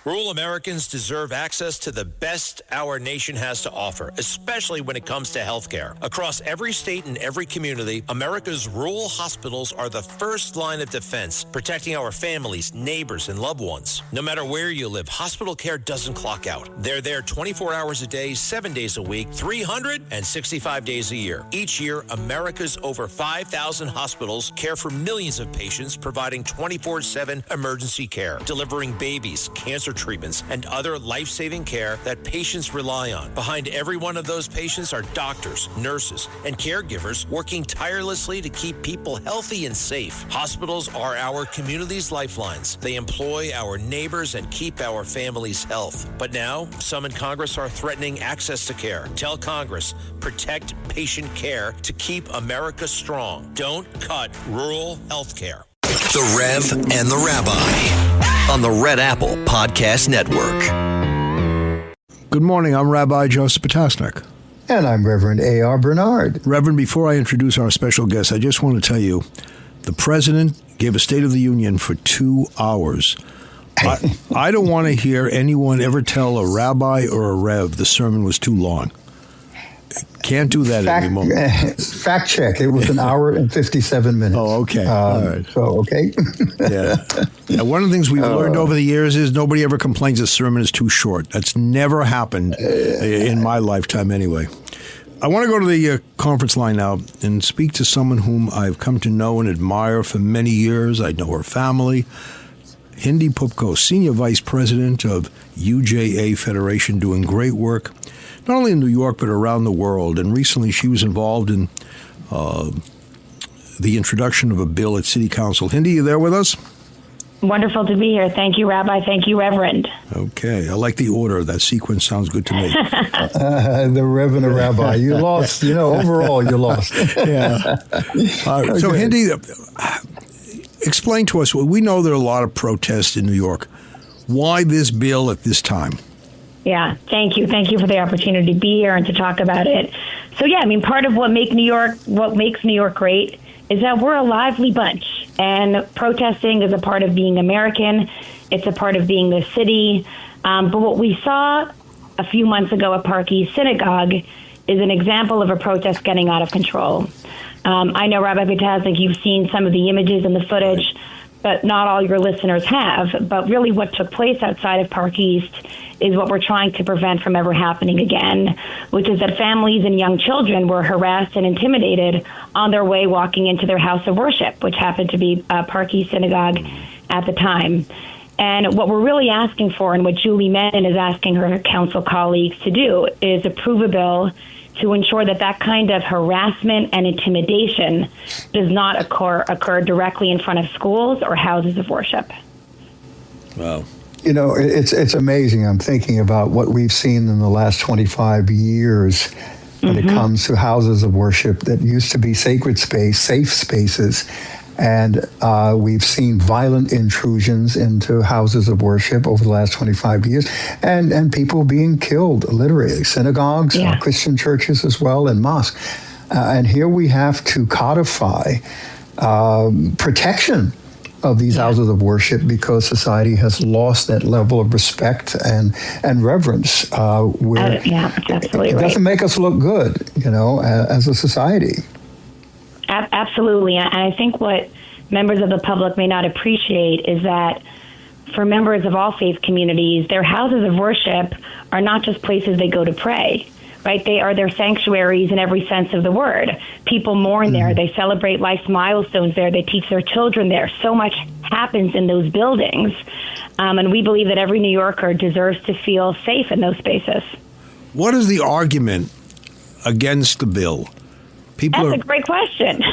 Rural Americans deserve access to the best our nation has to offer, especially when it comes to health care. Across every state and every community, America's rural hospitals are the first line of defense, protecting our families, neighbors, and loved ones. No matter where you live, hospital care doesn't clock out. They're there 24 hours a day, 7 days a week, 365 days a year. Each year, America's over 5,000 hospitals care for millions of patients, providing 24/7 emergency care, delivering babies, cancer treatments, and other life-saving care that patients rely on. Behind every one of those patients are doctors, nurses, and caregivers working tirelessly to keep people healthy and safe. Hospitals are our community's lifelines. They employ our neighbors and keep our families' health. But now, some in Congress are threatening access to care. Tell Congress, protect patient care to keep America strong. Don't cut rural health care. The Rev and the Rabbi on the Red Apple Podcast Network. Good morning. I'm Rabbi Joseph Potasnik. And I'm Reverend A.R. Bernard. Reverend, before I introduce our special guest, I just want to tell you, the President gave a State of the Union for 2 hours. I don't want to hear anyone ever tell a rabbi or a rev the sermon was too long. Can't do that anymore. Fact check. It was an hour and 57 minutes. Oh, okay. All right. So, okay. Yeah. Now, one of the things we've learned over the years is nobody ever complains a sermon is too short. That's never happened in my lifetime anyway. I want to go to the conference line now and speak to someone whom I've come to know and admire for many years. I know her family. Hindy Poupko, Senior Vice President of UJA Federation, doing great work, not only in New York, but around the world. And recently she was involved in the introduction of a bill at City Council. Hindy, you there with us? Wonderful to be here. Thank you, Rabbi. Thank you, Reverend. Okay. I like the order. That sequence sounds good to me. The Reverend and Rabbi. You lost. Overall, you lost. Yeah. All right. So, Hindy, explain to us. We know there are a lot of protests in New York. Why this bill at this time? Yeah, thank you. Thank you for the opportunity to be here and to talk about it. So, part of what makes New York great is that we're a lively bunch. And protesting is a part of being American. It's a part of being the city. But what we saw a few months ago at Park East Synagogue is an example of a protest getting out of control. I know, Rabbi Potasnik, you've seen some of the images and the footage, but not all your listeners have. But really what took place outside of Park East is what we're trying to prevent from ever happening again, which is that families and young children were harassed and intimidated on their way walking into their house of worship, which happened to be Park East Synagogue at the time. And what we're really asking for, and what Julie Menon is asking her council colleagues to do, is approve a bill to ensure that kind of harassment and intimidation does not occur directly in front of schools or houses of worship. Wow. It's amazing. I'm thinking about what we've seen in the last 25 years when it comes to houses of worship that used to be sacred space, safe spaces. And we've seen violent intrusions into houses of worship over the last 25 years, and people being killed, literally, synagogues, Christian churches as well, and mosques. And here we have to codify protection of these houses of worship because society has lost that level of respect and reverence. Where it doesn't make us look good, as a society. Absolutely. And I think what members of the public may not appreciate is that for members of all faith communities, their houses of worship are not just places they go to pray, right? They are their sanctuaries in every sense of the word. People mourn there. They celebrate life's milestones there. They teach their children there. So much happens in those buildings. And we believe that every New Yorker deserves to feel safe in those spaces. What is the argument against the bill? That's a great question.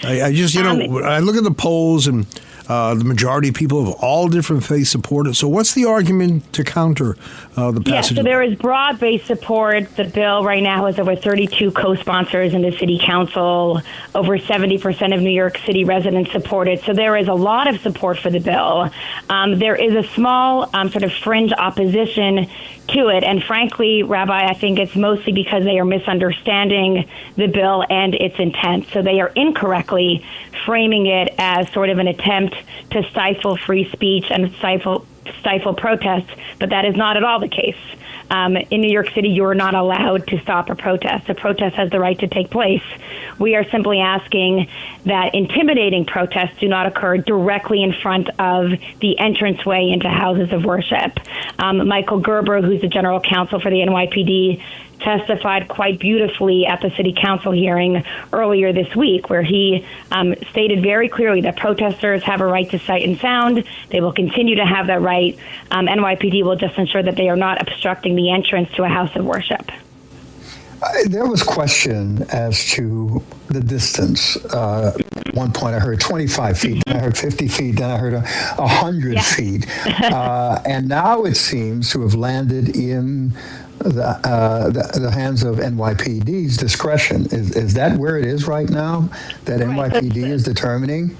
I just, I look at the polls and the majority of people of all different faiths support it. So what's the argument to counter the passage? So there is broad-based support. The bill right now has over 32 co-sponsors in the city council. Over 70% of New York City residents support it. So there is a lot of support for the bill. There is a small sort of fringe opposition to it. And frankly, Rabbi, I think it's mostly because they are misunderstanding the bill and its intent. So they are incorrectly framing it as sort of an attempt to stifle free speech and stifle protests, but that is not at all the case. In New York City, you are not allowed to stop a protest. A protest has the right to take place. We are simply asking that intimidating protests do not occur directly in front of the entranceway into houses of worship. Michael Gerber, who's the general counsel for the NYPD, testified quite beautifully at the city council hearing earlier this week, where he stated very clearly that protesters have a right to sight and sound. They will continue to have that right. NYPD will just ensure that they are not obstructing the entrance to a house of worship. There was question as to the distance. At one point I heard 25 feet, then I heard 50 feet, then I heard 100 feet. And now it seems to have landed in the hands of NYPD's discretion. Is that where it is right now, that NYPD is determining?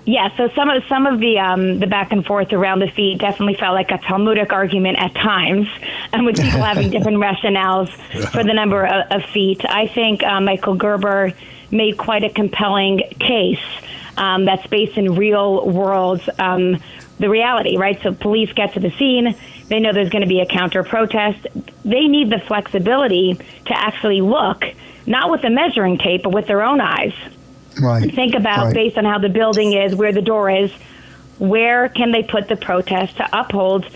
Yeah, so some of the back and forth around the feet definitely felt like a Talmudic argument at times, and with people having different rationales for the number of feet. I think Michael Gerber made quite a compelling case that's based in real world the reality, right? So police get to the scene. They know there's going to be a counter protest. They need the flexibility to actually look, not with a measuring tape, but with their own eyes. Right. Think about, based on how the building is, where the door is, where can they put the protest to uphold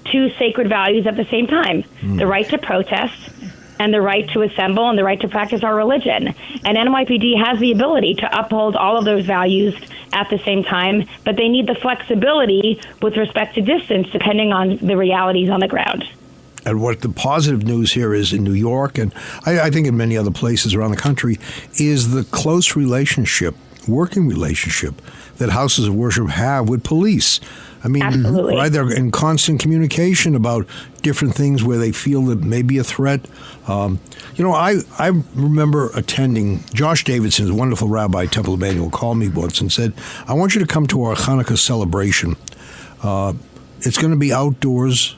two sacred values at the same time? The right to protest and the right to assemble and the right to practice our religion. And NYPD has the ability to uphold all of those values at the same time, but they need the flexibility with respect to distance, depending on the realities on the ground. And what the positive news here is in New York, and I think in many other places around the country, is the close relationship, working relationship that houses of worship have with police. I mean, absolutely. Right, they're in constant communication about different things where they feel that may be a threat. I remember attending, Josh Davidson's wonderful rabbi, Temple Emmanuel, called me once and said, I want you to come to our Hanukkah celebration. It's going to be outdoors,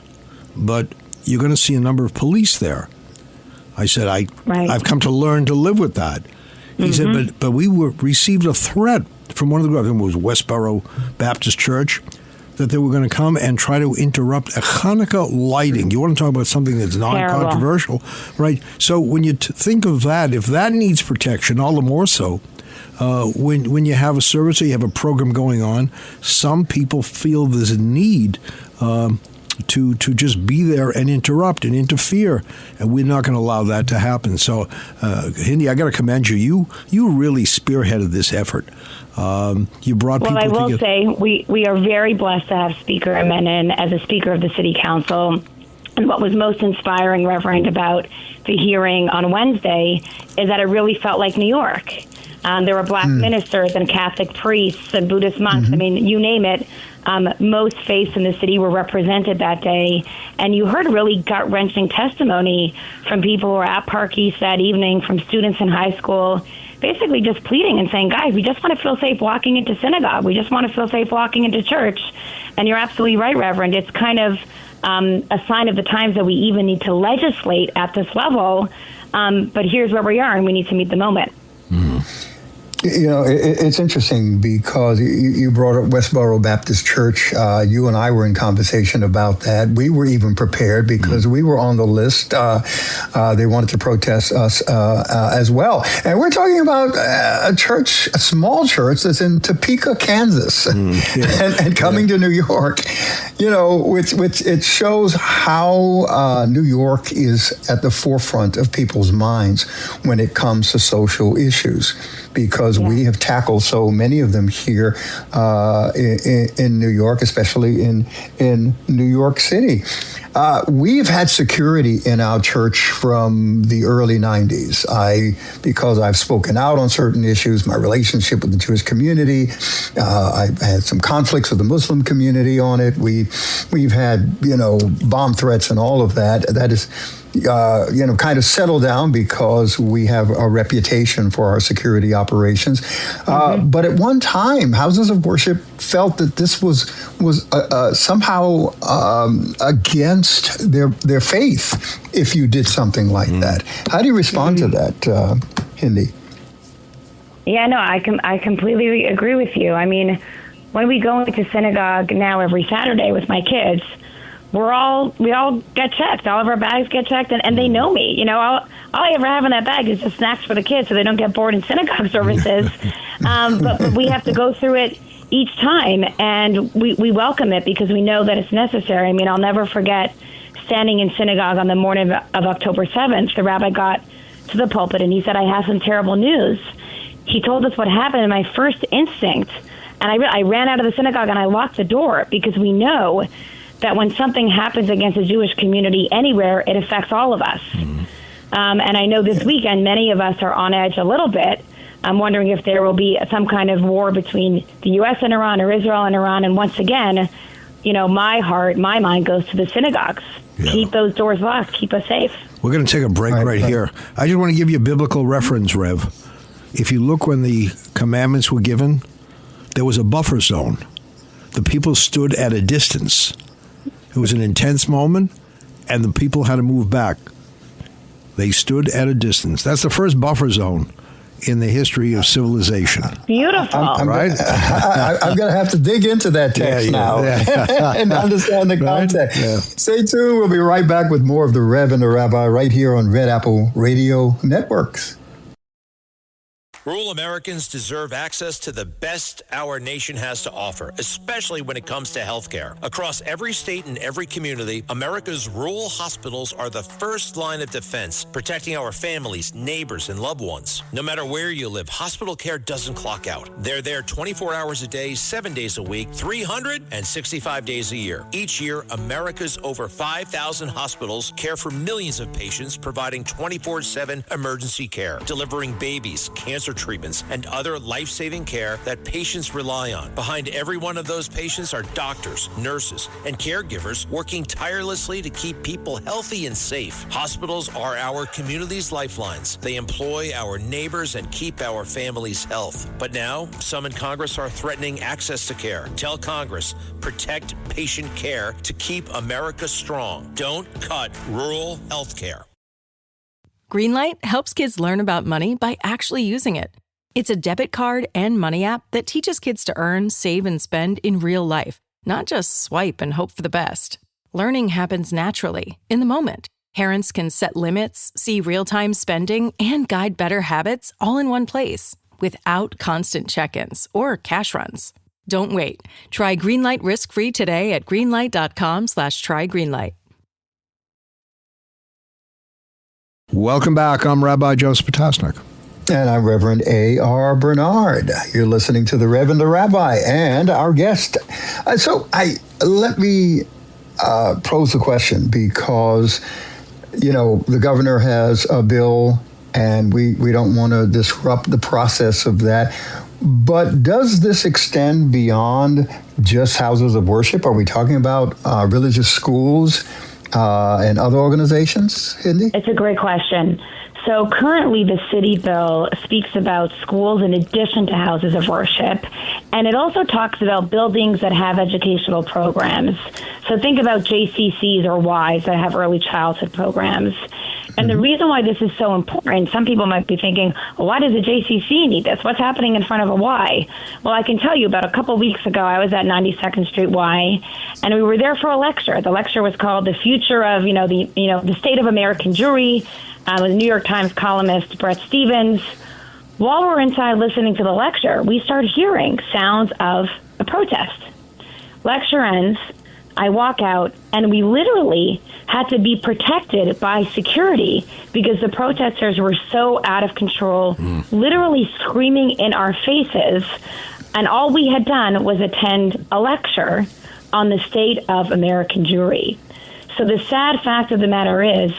but you're going to see a number of police there. I said, I've come to learn to live with that. He said, but we received a threat from one of the groups, I think it was Westboro Baptist Church, that they were going to come and try to interrupt a Hanukkah lighting. You want to talk about something that's non-controversial, right? So when you think of that, if that needs protection, all the more so, when you have a service or you have a program going on, some people feel there's a need to just be there and interrupt and interfere, and we're not going to allow that to happen. So, Hindy, I got to commend you. You really spearheaded this effort. You brought people together. Well, I will say we are very blessed to have Speaker Menon as a Speaker of the City Council. And what was most inspiring, Reverend, about the hearing on Wednesday is that it really felt like New York. There were Black ministers and Catholic priests and Buddhist monks. I mean, you name it. Most faiths in the city were represented that day. And you heard really gut-wrenching testimony from people who were at Park East that evening, from students in high school, basically just pleading and saying, guys, we just want to feel safe walking into synagogue. We just want to feel safe walking into church. And you're absolutely right, Reverend. It's kind of a sign of the times that we even need to legislate at this level. But here's where we are, and we need to meet the moment. You know, it's interesting because you brought up Westboro Baptist Church. You and I were in conversation about that. We were even prepared because we were on the list. They wanted to protest us as well. And we're talking about a church, a small church that's in Topeka, Kansas, and coming to New York. You know, which it shows how New York is at the forefront of people's minds when it comes to social issues, because we have tackled so many of them here in New York, especially in New York City. We've had security in our church from the early 90s. Because I've spoken out on certain issues, my relationship with the Jewish community, I've had some conflicts with the Muslim community on it. We've had, bomb threats and all of that. kind of settle down because we have a reputation for our security operations. But at one time, houses of worship felt that this was somehow against their faith if you did something like that. How do you respond to that, Hindy? Yeah, no, I completely agree with you. I mean, when we go into synagogue now every Saturday with my kids, we all get checked. All of our bags get checked, and they know me. You know, all I ever have in that bag is just snacks for the kids so they don't get bored in synagogue services. But we have to go through it each time, and we welcome it because we know that it's necessary. I mean, I'll never forget standing in synagogue on the morning of October 7th. The rabbi got to the pulpit, and he said, "I have some terrible news." He told us what happened, and my first instinct, and I ran out of the synagogue and I locked the door because we know that when something happens against a Jewish community anywhere, it affects all of us. And I know this weekend, many of us are on edge a little bit. I'm wondering if there will be some kind of war between the U.S. and Iran or Israel and Iran. And once again, you know, my mind goes to the synagogues. Yeah. Keep those doors locked. Keep us safe. We're going to take a break right here. I just want to give you a biblical reference, Rev. If you look when the commandments were given, there was a buffer zone. The people stood at a distance. It was an intense moment, and the people had to move back. They stood at a distance. That's the first buffer zone in the history of civilization. Beautiful. Right? I'm going to have to dig into that text now and understand the context. Yeah. Stay tuned. We'll be right back with more of the Rev and the Rabbi right here on Red Apple Radio Networks. Rural Americans deserve access to the best our nation has to offer, especially when it comes to health care. Across every state and every community, America's rural hospitals are the first line of defense, protecting our families, neighbors, and loved ones. No matter where you live, hospital care doesn't clock out. They're there 24 hours a day, 7 days a week, 365 days a year. Each year, America's over 5,000 hospitals care for millions of patients, providing 24/7 emergency care, delivering babies, cancer treatments, and other life-saving care that patients rely on. Behind every one of those patients are doctors, nurses, and caregivers working tirelessly to keep people healthy and safe. Hospitals are our community's lifelines. They employ our neighbors and keep our families' health. But now, some in Congress are threatening access to care. Tell Congress, protect patient care to keep America strong. Don't cut rural health care. Greenlight helps kids learn about money by actually using it. It's a debit card and money app that teaches kids to earn, save, and spend in real life, not just swipe and hope for the best. Learning happens naturally, in the moment. Parents can set limits, see real-time spending, and guide better habits all in one place, without constant check-ins or cash runs. Don't wait. Try Greenlight risk-free today at greenlight.com/trygreenlight. Welcome back. I'm Rabbi Joseph Potasnik. And I'm Reverend A.R. Bernard. You're listening to the Reverend the Rabbi and our guest. Let me pose the question because, you know, the governor has a bill and we don't want to disrupt the process of that. But does this extend beyond just houses of worship? Are we talking about religious schools and other organizations, Hindy? It's a great question. So currently the city bill speaks about schools in addition to houses of worship, and it also talks about buildings that have educational programs. So think about JCCs or Ys that have early childhood programs. And the reason why this is so important, some people might be thinking, well, why does a JCC need this? What's happening in front of a Y? Well, I can tell you about a couple weeks ago, I was at 92nd Street Y, and we were there for a lecture. The lecture was called The Future of, the State of American Jewry, with New York Times columnist Bret Stephens. While we're inside listening to the lecture, we start hearing sounds of a protest. Lecture ends. I walk out, and we literally had to be protected by security because the protesters were so out of control, literally screaming in our faces. And all we had done was attend a lecture on the state of American Jewry. So the sad fact of the matter is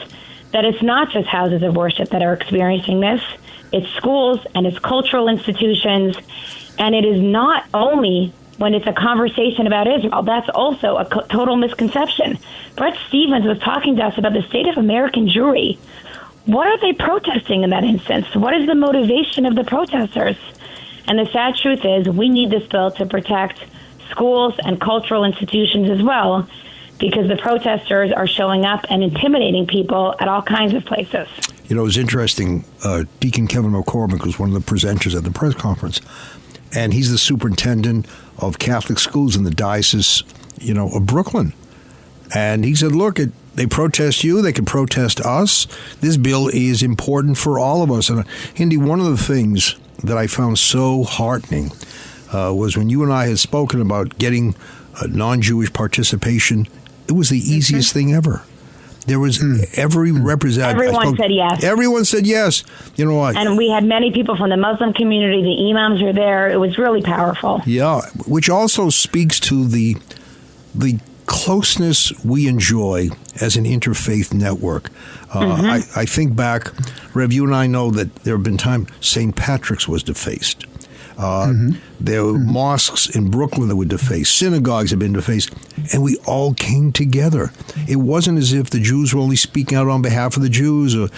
that it's not just houses of worship that are experiencing this. It's schools and it's cultural institutions. And it is not only when it's a conversation about Israel. That's also a total misconception. Brett Stevens was talking to us about the state of American Jewry. What are they protesting in that instance? What is the motivation of the protesters? And the sad truth is we need this bill to protect schools and cultural institutions as well, because the protesters are showing up and intimidating people at all kinds of places. You know, it was interesting. Deacon Kevin McCormick was one of the presenters at the press conference, and he's the superintendent of Catholic schools in the diocese, of Brooklyn. And he said, look, they protest you, they can protest us. This bill is important for all of us. And Hindy, one of the things that I found so heartening was when you and I had spoken about getting non-Jewish participation. It was the easiest thing ever. There was every representative. Everyone said yes. Everyone said yes. You know what? And we had many people from the Muslim community. The imams were there. It was really powerful. Yeah, which also speaks to the closeness we enjoy as an interfaith network. I think back, Rev, you and I know that there have been times St. Patrick's was defaced. There were mosques in Brooklyn that were defaced. Synagogues have been defaced. And we all came together. It wasn't as if the Jews were only speaking out on behalf of the Jews or,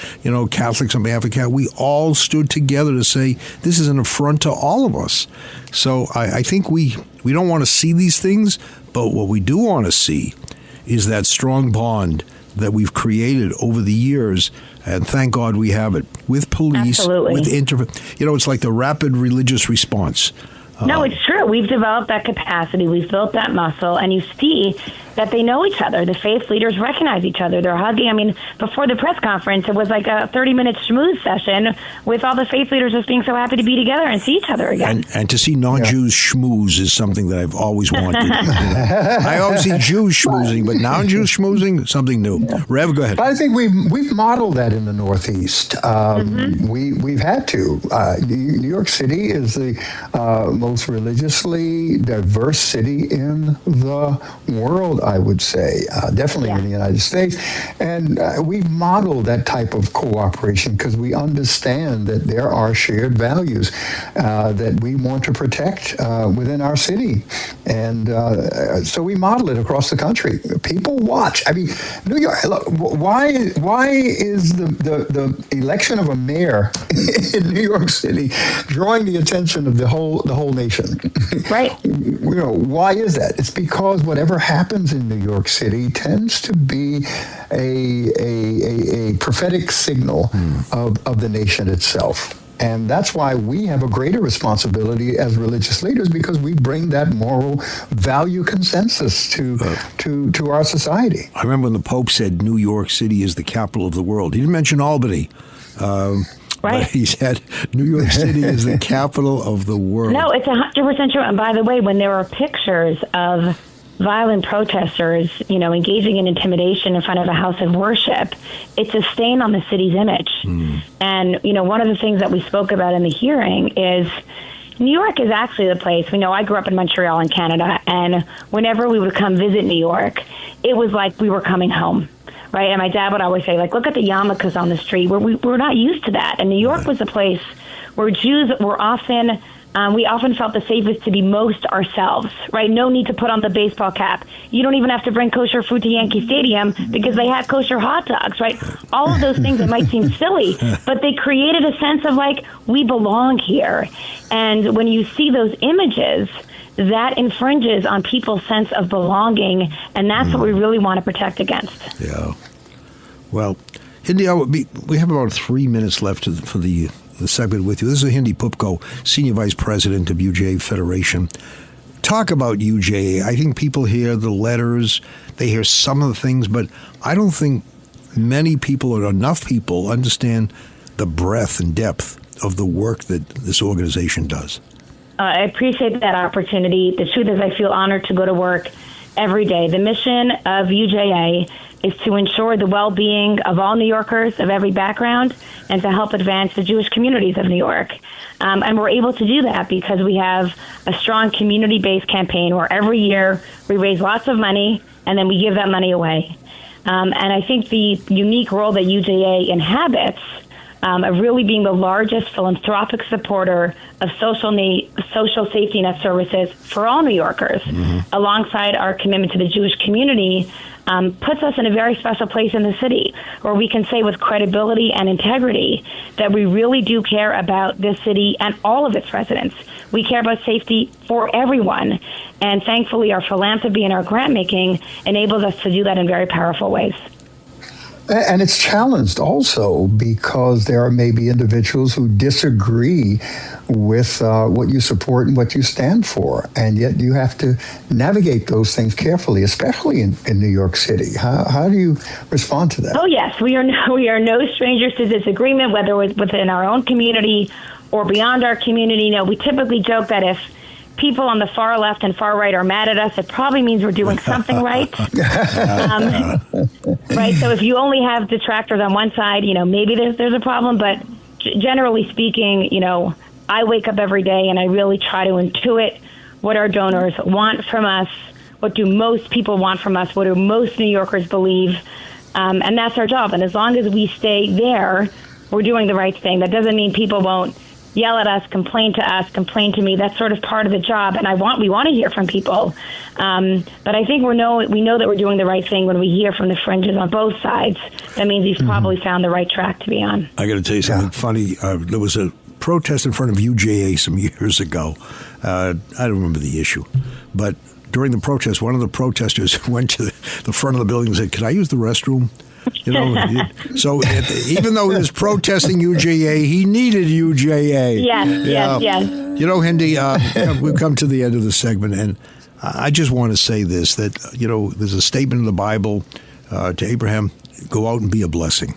Catholics on behalf of Catholics. We all stood together to say this is an affront to all of us. So I think we don't want to see these things, but what we do want to see is that strong bond that we've created over the years, and thank God we have it, with police, Absolutely. with it's like the rapid religious response. No, it's true. We've developed that capacity. We've built that muscle, and you see that they know each other. The faith leaders recognize each other. They're hugging. I mean, before the press conference, it was like a 30-minute schmooze session with all the faith leaders just being so happy to be together and see each other again. And to see non-Jews schmooze is something that I've always wanted. I always see Jews schmoozing, but non-Jews schmoozing, something new. Rev, go ahead. I think we've modeled that in the Northeast. We've had to. New York City is the most religiously diverse city in the world, I would say, definitely in the United States. And we've modeled that type of cooperation because we understand that there are shared values that we want to protect within our city. And so we model it across the country. People watch. I mean, New York, look, why is the election of a mayor in New York City drawing the attention of the whole nation? Right. Why is that? It's because whatever happens in New York City tends to be a prophetic signal of the nation itself. And that's why we have a greater responsibility as religious leaders, because we bring that moral value consensus to our society. I remember when the Pope said New York City is the capital of the world. He didn't mention Albany. Right. But he said New York City is the capital of the world. No, it's 100% true. And by the way, when there are pictures of violent protesters, engaging in intimidation in front of a house of worship, it's a stain on the city's image. And, one of the things that we spoke about in the hearing is New York is actually the place. I grew up in Montreal in Canada, and whenever we would come visit New York, it was like we were coming home. Right, and my dad would always say, look at the yarmulkes on the street. We're not used to that. And New York was a place where Jews were often, we often felt the safest to be most ourselves, right? No need to put on the baseball cap. You don't even have to bring kosher food to Yankee Stadium because they had kosher hot dogs, right? All of those things that might seem silly, but they created a sense of we belong here. And when you see those images, that infringes on people's sense of belonging, and that's what we really want to protect against. Yeah. Well, Hindy, we have about 3 minutes left for the segment with you. This is Hindy Poupko, Senior Vice President of UJA Federation. Talk about UJA. I think people hear the letters, they hear some of the things, but I don't think many people or enough people understand the breadth and depth of the work that this organization does. I appreciate that opportunity. The truth is I feel honored to go to work every day. The mission of UJA is to ensure the well-being of all New Yorkers of every background and to help advance the Jewish communities of New York. And we're able to do that because we have a strong community-based campaign where every year we raise lots of money and then we give that money away. And I think the unique role that UJA inhabits of really being the largest philanthropic supporter of social need social safety net services for all New Yorkers, alongside our commitment to the Jewish community, puts us in a very special place in the city where we can say with credibility and integrity that we really do care about this city and all of its residents. We care about safety for everyone. And thankfully, our philanthropy and our grant making enables us to do that in very powerful ways. And it's challenged also because there are maybe individuals who disagree with what you support and what you stand for. And yet you have to navigate those things carefully, especially in New York City. How do you respond to that? Oh, yes. We are no strangers to disagreement, whether it's within our own community or beyond our community. You know, we typically joke that if people on the far left and far right are mad at us, it probably means we're doing something right. Right. So if you only have detractors on one side, you know, maybe there's a problem. But generally speaking, you know, I wake up every day and I really try to intuit what our donors want from us. What do most people want from us? What do most New Yorkers believe? And that's our job. And as long as we stay there, we're doing the right thing. That doesn't mean people won't yell at us, complain to me. That's sort of part of the job, and we want to hear from people. But I think we know that we're doing the right thing when we hear from the fringes on both sides. That means we've probably found the right track to be on. I got to tell you something funny. There was a protest in front of UJA some years ago. I don't remember the issue, but during the protest, one of the protesters went to the front of the building and said, "Can I use the restroom?" You know, so even though he was protesting UJA, he needed UJA. Yes. You know, Hindy, we've come to the end of the segment, and I just want to say this, that, you know, there's a statement in the Bible to Abraham, go out and be a blessing.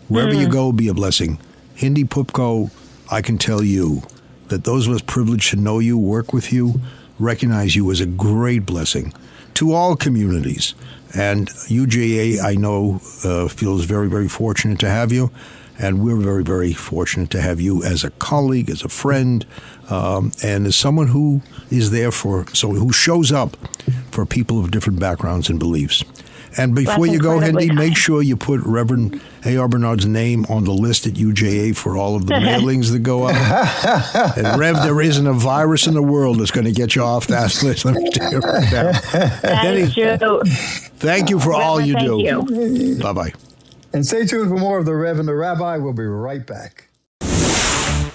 Wherever you go, be a blessing. Hindy Poupko, I can tell you that those of us privileged to know you, work with you, recognize you as a great blessing to all communities. And UJA, I know, feels very, very fortunate to have you. And we're very, very fortunate to have you as a colleague, as a friend, and as someone who is there who shows up for people of different backgrounds and beliefs. And before you go, Hindy, make sure you put Reverend A.R. Bernard's name on the list at UJA for all of the mailings that go out. And Rev, there isn't a virus in the world that's going to get you off that list. Let me tell you right now. That is true. Thank you for all you do. You. Bye-bye. And stay tuned for more of The Rev and the Rabbi. We'll be right back.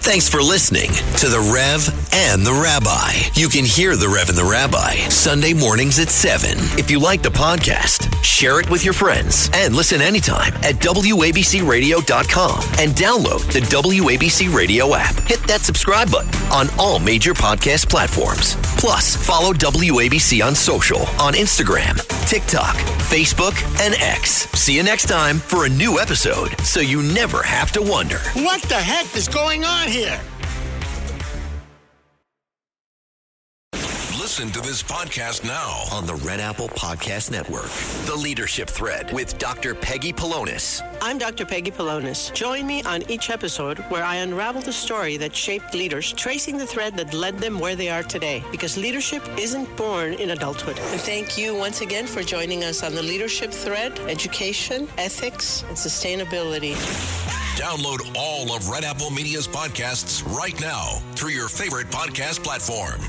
Thanks for listening to The Rev and the Rabbi. You can hear The Rev and the Rabbi Sunday mornings at 7. If you like the podcast, share it with your friends and listen anytime at WABCRadio.com and download the WABC Radio app. Hit that subscribe button on all major podcast platforms. Plus, follow WABC on social on Instagram, TikTok, Facebook, and X. See you next time for a new episode so you never have to wonder. What the heck is going on here? Listen to this podcast now on the Red Apple Podcast Network. The Leadership Thread with Dr. Peggy Polonis. I'm Dr. Peggy Polonis. Join me on each episode where I unravel the story that shaped leaders, tracing the thread that led them where they are today. Because leadership isn't born in adulthood. And thank you once again for joining us on the Leadership Thread, education, ethics, and sustainability. Download all of Red Apple Media's podcasts right now through your favorite podcast platform.